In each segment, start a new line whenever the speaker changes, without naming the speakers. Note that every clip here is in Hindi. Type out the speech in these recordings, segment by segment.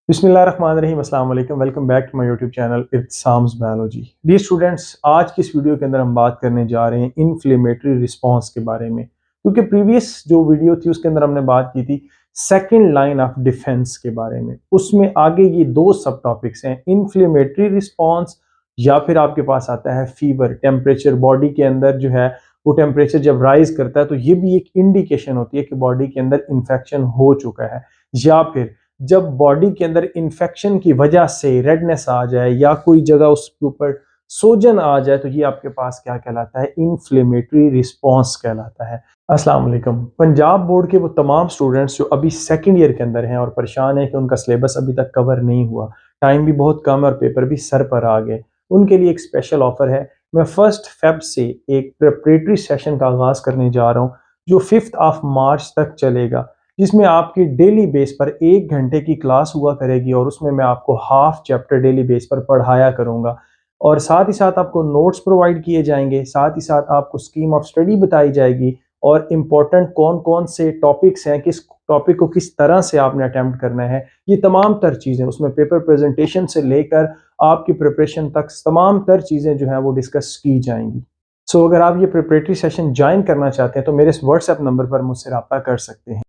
बिस्मिल्लाहिर्रहमानिर्रहीम, अस्सलाम वालेकुम। Welcome back to my YouTube channel इत्साम्स बायोलॉजी। डियर स्टूडेंट्स, आज की इस वीडियो के अंदर हम बात करने जा रहे हैं इन्फ्लेमेटरी रिस्पांस के बारे में, क्योंकि प्रीवियस जो वीडियो थी उसके अंदर हमने बात की थी सेकंड लाइन ऑफ डिफेंस के बारे में। उसमें आगे ये दो सब टॉपिक्स हैं, इन्फ्लेमेटरी रिस्पांस या फिर आपके पास आता है फीवर, टेम्परेचर। बॉडी के अंदर जो है वो टेम्परेचर जब राइज करता है तो ये भी एक इंडिकेशन होती है कि बॉडी के अंदर इन्फेक्शन हो चुका है। या फिर जब बॉडी के अंदर इन्फेक्शन की वजह से रेडनेस आ जाए या कोई जगह उसके ऊपर सोजन आ जाए तो ये आपके पास क्या कहलाता है, इन्फ्लेमेटरी रिस्पांस कहलाता है। अस्सलाम वालेकुम। पंजाब बोर्ड के वो तमाम स्टूडेंट्स जो अभी सेकंड ईयर के अंदर हैं और परेशान है कि उनका सिलेबस अभी तक कवर नहीं हुआ, टाइम भी बहुत कम है और पेपर भी सर पर आ गए, उनके लिए एक स्पेशल ऑफर है। मैं 1 फेब से एक प्रिपरेटरी सेशन का आगाज़ करने जा रहा हूँ जो 5 मार्च तक चलेगा, जिसमें आपकी डेली बेस पर 1 घंटे की क्लास हुआ करेगी और उसमें मैं आपको हाफ चैप्टर डेली बेस पर पढ़ाया करूँगा और साथ ही साथ आपको नोट्स प्रोवाइड किए जाएंगे, साथ ही साथ आपको स्कीम ऑफ स्टडी बताई जाएगी और इम्पोर्टेंट कौन कौन से टॉपिक्स हैं, किस टॉपिक को किस तरह से आपने अटेम्प्ट करना है, ये तमाम तर चीज़ें उसमें पेपर प्रेजेंटेशन से लेकर आपकी प्रिपरेशन तक तमाम तर चीज़ें जो हैं वो डिस्कस की जाएंगी। सो अगर आप ये प्रिपरेटरी सेशन ज्वाइन करना चाहते हैं तो मेरे इस व्हाट्सएप नंबर पर मुझसे रब्ता कर सकते हैं।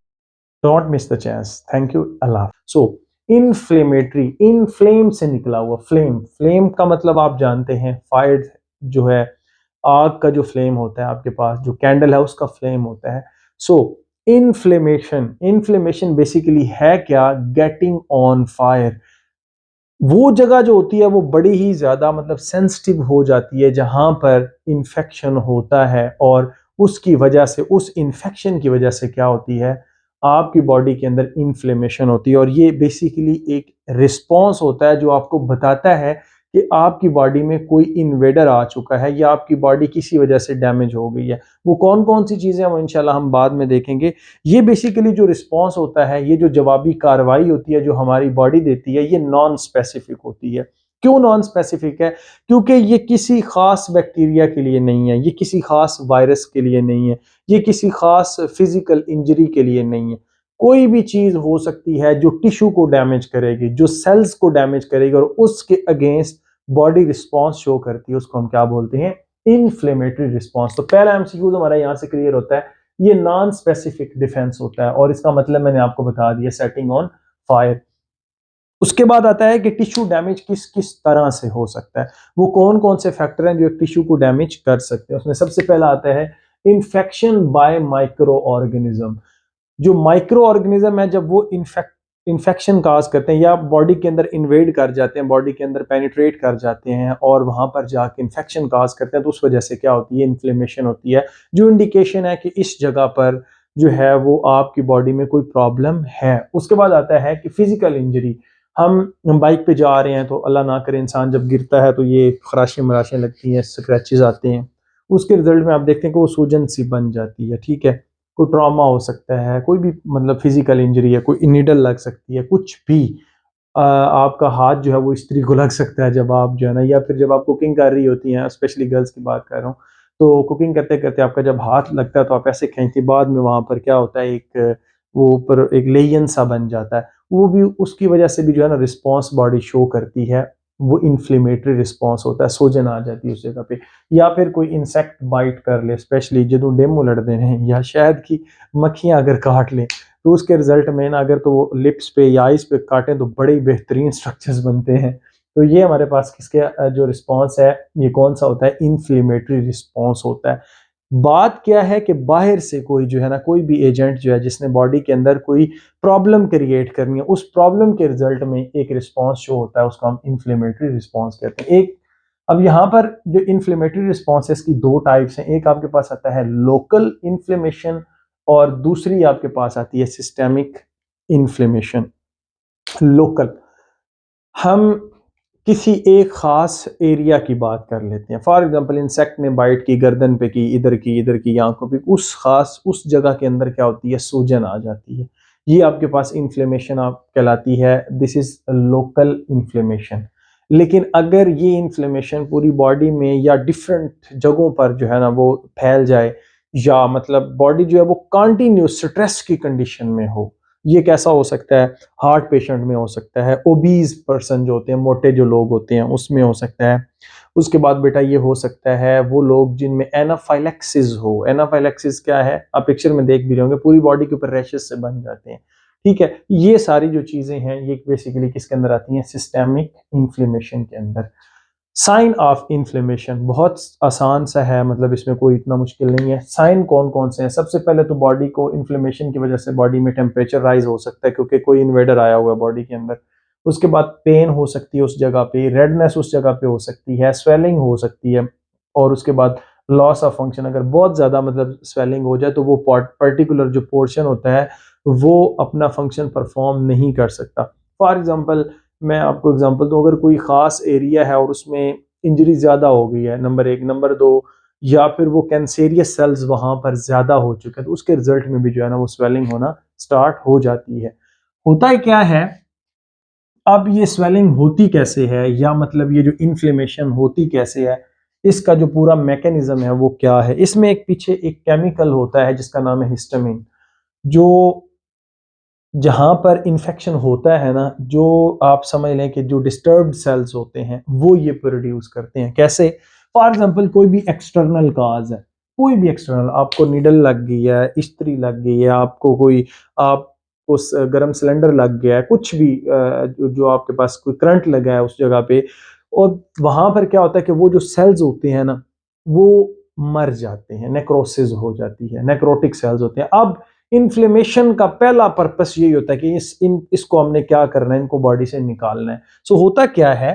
Don't miss the chance. Thank you. Allah. So inflammatory, inflame से निकला हुआ फ्लेम, फ्लेम का मतलब आप जानते हैं फायर जो है, आग का जो फ्लेम होता है आपके पास, जो कैंडल है उसका फ्लेम होता है। सो इन्फ्लेमेशन, इन्फ्लेमेशन बेसिकली है क्या, गेटिंग ऑन फायर। वो जगह जो होती है वो बड़ी ही ज़्यादा मतलब सेंसिटिव हो जाती है जहाँ पर इन्फेक्शन होता है और उसकी वजह से, उस इन्फेक्शन की वजह से क्या होती है, आपकी बॉडी के अंदर इन्फ्लेमेशन होती है और ये बेसिकली एक रिस्पॉन्स होता है जो आपको बताता है कि आपकी बॉडी में कोई इन्वेडर आ चुका है या आपकी बॉडी किसी वजह से डैमेज हो गई है। वो कौन कौन सी चीज़ें हैं वो इंशाल्लाह हम बाद में देखेंगे। ये बेसिकली जो रिस्पॉन्स होता है, ये जो जवाबी कार्रवाई होती है जो हमारी बॉडी देती है, ये नॉन स्पेसिफिक होती है। क्यों नॉन स्पेसिफिक है? क्योंकि ये किसी खास बैक्टीरिया के लिए नहीं है, ये किसी खास वायरस के लिए नहीं है, ये किसी खास फिजिकल इंजरी के लिए नहीं है। कोई भी चीज हो सकती है जो टिश्यू को डैमेज करेगी, जो सेल्स को डैमेज करेगी और उसके अगेंस्ट बॉडी रिस्पॉन्स शो करती है, उसको हम क्या बोलते हैं, इन्फ्लेमेटरी रिस्पॉन्स। तो पहला एमसीक्यू हमारा यहां से क्लियर होता है, ये नॉन स्पेसिफिक डिफेंस होता है और इसका मतलब मैंने आपको बता दिया, सेटिंग ऑन फायर। उसके बाद आता है कि टिश्यू डैमेज किस किस तरह से हो सकता है, वो कौन कौन से फैक्टर हैं जो एक टिश्यू को डैमेज कर सकते हैं। उसमें सबसे पहला आता है इन्फेक्शन बाय माइक्रो ऑर्गेनिज्म। जो माइक्रो ऑर्गेनिज्म है, जब वो इन्फेक्शन काज करते हैं या बॉडी के अंदर इन्वेड कर जाते हैं, बॉडी के अंदर पेनिट्रेट कर जाते हैं और वहां पर जाके इन्फेक्शन काज करते हैं, तो उस वजह से क्या होती है, इन्फ्लेमेशन होती है, जो इंडिकेशन है कि इस जगह पर जो है वो आपकी बॉडी में कोई प्रॉब्लम है। उसके बाद आता है कि फिजिकल इंजरी। हम बाइक पे जा रहे हैं तो अल्लाह ना करे इंसान जब गिरता है तो ये खराशें मराशें लगती हैं, स्क्रैचेस आते हैं, उसके रिजल्ट में आप देखते हैं कि वो सूजन सी बन जाती है, ठीक है। कोई ट्रॉमा हो सकता है, कोई भी मतलब फिजिकल इंजरी है, कोई नीडल लग सकती है, कुछ भी। आपका हाथ जो है वो स्त्री को लग सकता है जब आप जो है ना, या फिर जब आप कुकिंग कर रही होती हैं, स्पेशली गर्ल्स की बात कर रहा हूँ, तो कुकिंग करते करते आपका जब हाथ लगता है तो आप ऐसे खींचते, बाद में वहां पर क्या होता है, एक वो ऊपर एक लेयन सा बन जाता है, वो भी उसकी वजह से भी जो है ना रिस्पॉन्स बॉडी शो करती है, वो इन्फ्लेमेटरी रिस्पॉन्स होता है, सोजन आ जाती है उस जगह पे। या फिर कोई इंसेक्ट बाइट कर ले, स्पेशली जो डेमो लड़ते हैं, या शहद की मक्खियां अगर काट लें तो उसके रिजल्ट में ना, अगर तो वो लिप्स पे या आइज पे काटें तो बड़े ही बेहतरीन स्ट्रक्चर्स बनते हैं। तो ये हमारे पास किसके जो रिस्पॉन्स है, ये कौन सा होता है, इन्फ्लेमेटरी रिस्पॉन्स होता है। बात क्या है कि बाहर से कोई जो है ना, कोई भी एजेंट जो है जिसने बॉडी के अंदर कोई प्रॉब्लम क्रिएट करनी है, उस प्रॉब्लम के रिजल्ट में एक रिस्पॉन्स शो होता है, उसको हम इन्फ्लेमेटरी रिस्पॉन्स कहते हैं। एक, अब यहाँ पर जो इन्फ्लेमेटरी रिस्पॉन्सेस की दो टाइप्स हैं, एक आपके पास आता है लोकल इन्फ्लेमेशन और दूसरी आपके पास आती है सिस्टेमिक इन्फ्लेमेशन। लोकल, हम किसी एक खास एरिया की बात कर लेते हैं, फॉर एग्जांपल इंसेक्ट ने बाइट की, गर्दन पे की, इधर की आंखों पे, उस खास उस जगह के अंदर क्या होती है, सूजन आ जाती है, ये आपके पास इन्फ्लेमेशन आप कहलाती है, दिस इज लोकल इन्फ्लेमेशन। लेकिन अगर ये इन्फ्लेमेशन पूरी बॉडी में या डिफरेंट जगहों पर जो है ना वो फैल जाए, या मतलब बॉडी जो है वो कंटिन्यू स्ट्रेस की कंडीशन में हो, ये कैसा हो सकता है, हार्ट पेशेंट में हो सकता है, ओबीज पर्सन जो होते हैं, मोटे जो लोग होते हैं उसमें हो सकता है। उसके बाद बेटा ये हो सकता है वो लोग जिनमें एनाफाइलेक्सिस हो। एनाफाइलेक्सिस क्या है, आप पिक्चर में देख भी रहे होंगे, पूरी बॉडी के ऊपर रैशेस से बन जाते हैं। ठीक है, ये सारी जो चीजें हैं ये बेसिकली किसके अंदर आती हैं, सिस्टेमिक इन्फ्लेमेशन के अंदर। साइन ऑफ इन्फ्लेमेशन बहुत आसान सा है, मतलब इसमें कोई इतना मुश्किल नहीं है। साइन कौन कौन से हैं, सबसे पहले तो बॉडी को इन्फ्लेमेशन की वजह से बॉडी में टेम्परेचर राइज हो सकता है क्योंकि कोई इन्वेडर आया हुआ है बॉडी के अंदर। उसके बाद पेन हो सकती है उस जगह पे, रेडनेस उस जगह पे हो सकती है, स्वेलिंग हो सकती है, और उसके बाद लॉस ऑफ फंक्शन, अगर बहुत ज्यादा मतलब स्वेलिंग हो जाए तो वो पर्टिकुलर जो पोर्शन होता है वो अपना फंक्शन परफॉर्म नहीं कर सकता। फॉर एग्जाम्पल मैं आपको एग्जांपल दूं, अगर कोई खास एरिया है और उसमें इंजरी ज्यादा हो गई है, नंबर एक, नंबर दो, या फिर वो कैंसेरियस सेल्स वहां पर ज्यादा हो चुके हैं तो उसके रिजल्ट में भी जो है ना वो स्वेलिंग होना स्टार्ट हो जाती है। होता है क्या है, अब ये स्वेलिंग होती कैसे है, या मतलब ये जो इन्फ्लेमेशन होती कैसे है, इसका जो पूरा मैकेनिज्म है वो क्या है। इसमें एक पीछे एक केमिकल होता है जिसका नाम है हिस्टामिन, जो जहां पर इंफेक्शन होता है ना, जो आप समझ लें कि जो डिस्टर्ब्ड सेल्स होते हैं वो ये प्रोड्यूस करते हैं। कैसे, फॉर एग्जांपल कोई भी एक्सटर्नल काज है, कोई भी एक्सटर्नल, आपको नीडल लग गई है, इस्त्री लग गई है, आपको कोई आपको गर्म सिलेंडर लग गया है, कुछ भी जो आपके पास कोई करंट लगा है उस जगह पे, और वहां पर क्या होता है कि वो जो सेल्स होते हैं ना वो मर जाते हैं, नेक्रोसिस हो जाती है, नेक्रोटिक सेल्स होते हैं। अब इन्फ्लेमेशन का पहला पर्पस यही होता है कि इसको हमने क्या करना है, इनको बॉडी से निकालना है। सो होता क्या है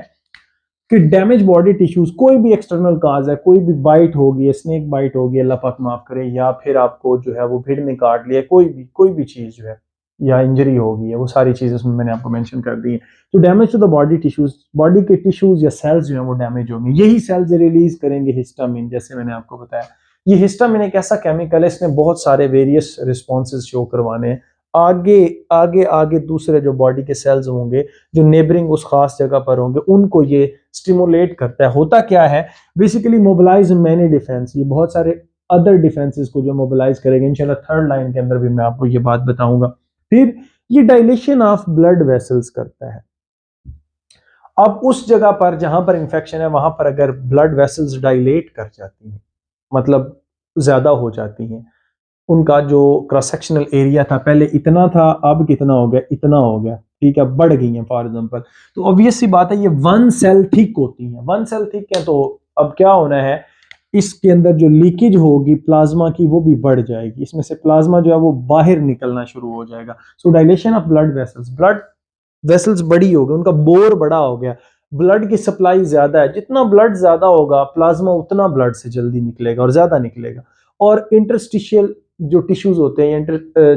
कि डैमेज बॉडी टिश्यूज, कोई भी एक्सटर्नल काज है, कोई भी बाइट होगी, स्नेक बाइट होगी, अल्लाह पाक माफ करे, या फिर आपको जो है वो भीड़ ने काट लिया, कोई भी चीज जो है, या इंजरी होगी है, वो सारी चीजें उसमें मैंने आपको मेंशन कर दी है। तो damage to the body tissues, body के टिश्यूज या सेल्स जो है वो डैमेज होंगे, यही सेल्स रिलीज करेंगे हिस्टामिन, जैसे मैंने आपको बताया। ये हिस्टामिन एक ऐसा केमिकल है, इसने बहुत सारे वेरियस रिस्पॉन्सेज शो करवाने हैं। आगे आगे आगे दूसरे जो बॉडी के सेल्स होंगे जो नेबरिंग उस खास जगह पर होंगे उनको ये स्टिमुलेट करता है। होता क्या है, बेसिकली मोबिलाइज मैनी डिफेंस, ये बहुत सारे अदर डिफेंसेस को जो मोबिलाइज करेंगे, इंशाल्लाह थर्ड लाइन के अंदर भी मैं आपको ये बात बताऊंगा। फिर ये डायलेशन ऑफ ब्लड वेसल्स करता है। अब उस जगह पर जहां पर इंफेक्शन है वहां पर अगर ब्लड वेसल्स डायलेट कर जाती हैं, मतलब ज्यादा हो जाती हैं, उनका जो क्रॉस सेक्शनल एरिया था पहले इतना था, अब कितना हो गया, इतना हो गया, ठीक है, बढ़ गई है फॉर एग्जांपल, तो ऑब्वियस सी बात है ये वन सेल थिक होती है, वन सेल थिक है, तो अब क्या होना है, इसके अंदर जो लीकेज होगी प्लाज्मा की वो भी बढ़ जाएगी, इसमें से प्लाज्मा जो है वो बाहर निकलना शुरू हो जाएगा। So dilation of blood vessels, blood vessels बड़ी हो गई, उनका बोर बड़ा हो गया, ब्लड की सप्लाई ज्यादा है, जितना ब्लड ज्यादा होगा प्लाज्मा उतना ब्लड से जल्दी निकलेगा और ज्यादा निकलेगा। और इंटरस्टिशियल जो टिश्यूज होते हैं,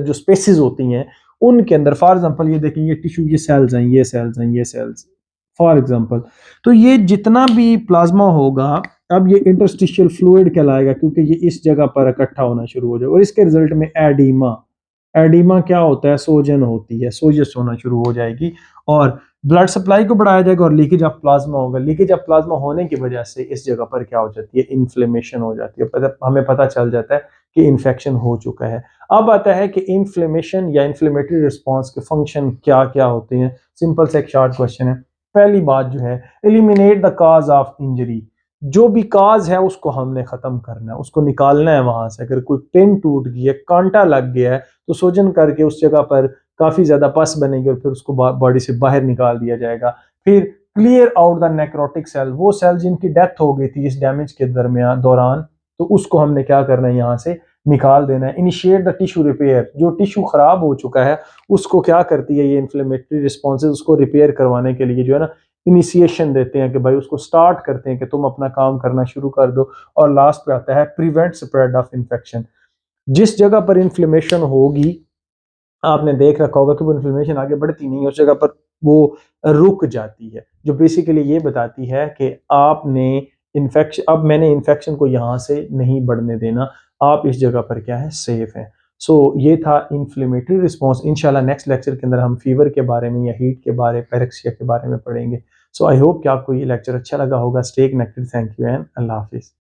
जो स्पेसिस होती हैं उनके अंदर, फॉर एग्जांपल ये देखें, ये टिश्यू, ये सेल्स हैं, ये सेल्स हैं, ये सेल्स, फॉर एग्जांपल, तो ये जितना भी प्लाज्मा होगा अब ये इंटरस्टिशियल फ्लूइड कहलाएगा क्योंकि ये इस जगह पर इकट्ठा होना शुरू हो जाएगा, और इसके रिजल्ट में एडिमा, एडिमा क्या होता है, सोजन होती है, सोजस होना शुरू हो जाएगी, और ब्लड सप्लाई को बढ़ाया जाएगा और लीकेज ऑफ प्लाज्मा होगा। लीकेज ऑफ प्लाज्मा होने की वजह से इस जगह पर क्या हो जाती है, इन्फ्लेमेशन हो जाती है, हमें पता चल जाता है कि इन्फेक्शन हो चुका है। अब आता है कि इन्फ्लेमेशन या इन्फ्लेमेटरी रिस्पॉन्स के फंक्शन क्या क्या होते हैं। सिंपल से एक शॉर्ट क्वेश्चन है। पहली बात जो है, eliminate the cause of injury, जो भी काज है उसको हमने खत्म करना है, उसको निकालना है वहां से। अगर कोई पिन टूट गई है, कांटा लग गया है, तो सोजन करके उस जगह पर काफी ज्यादा पस बनेगी और फिर उसको बॉडी से बाहर निकाल दिया जाएगा। फिर clear out the necrotic cell, वो सेल जिनकी डेथ हो गई थी इस डैमेज के दरमियान दौरान, तो उसको हमने क्या करना है, यहाँ से निकाल देना है। इनिशिएट द टिश्यू रिपेयर, जो टिश्यू खराब हो चुका है उसको क्या करती है ये इन्फ्लेमेटरी रिस्पॉन्सेज, उसको रिपेयर करवाने के लिए जो है ना इनिशिएशन देते हैं कि भाई उसको स्टार्ट करते हैं कि तुम अपना काम करना शुरू कर दो। और लास्ट पे आता है प्रिवेंट स्प्रेड ऑफ इंफेक्शन, जिस जगह पर इन्फ्लेमेशन होगी आपने देख रखा होगा कि वो इन्फ्लेमेशन आगे बढ़ती नहीं है, उस जगह पर वो रुक जाती है, जो बेसिकली ये बताती है कि आपने इन्फेक्शन, अब मैंने इन्फेक्शन को यहाँ से नहीं बढ़ने देना, आप इस जगह पर क्या है, सेफ है। सो ये था इन्फ्लेमेटरी रिस्पॉन्स। इंशाल्लाह नेक्स्ट लेक्चर के अंदर हम फीवर के बारे में या हीट के बारे, पैरेक्सिया के बारे में पढ़ेंगे। सो आई होप कि आपको ये लेक्चर अच्छा लगा होगा। Stay connected, thank you and अल्लाह हाफिज़।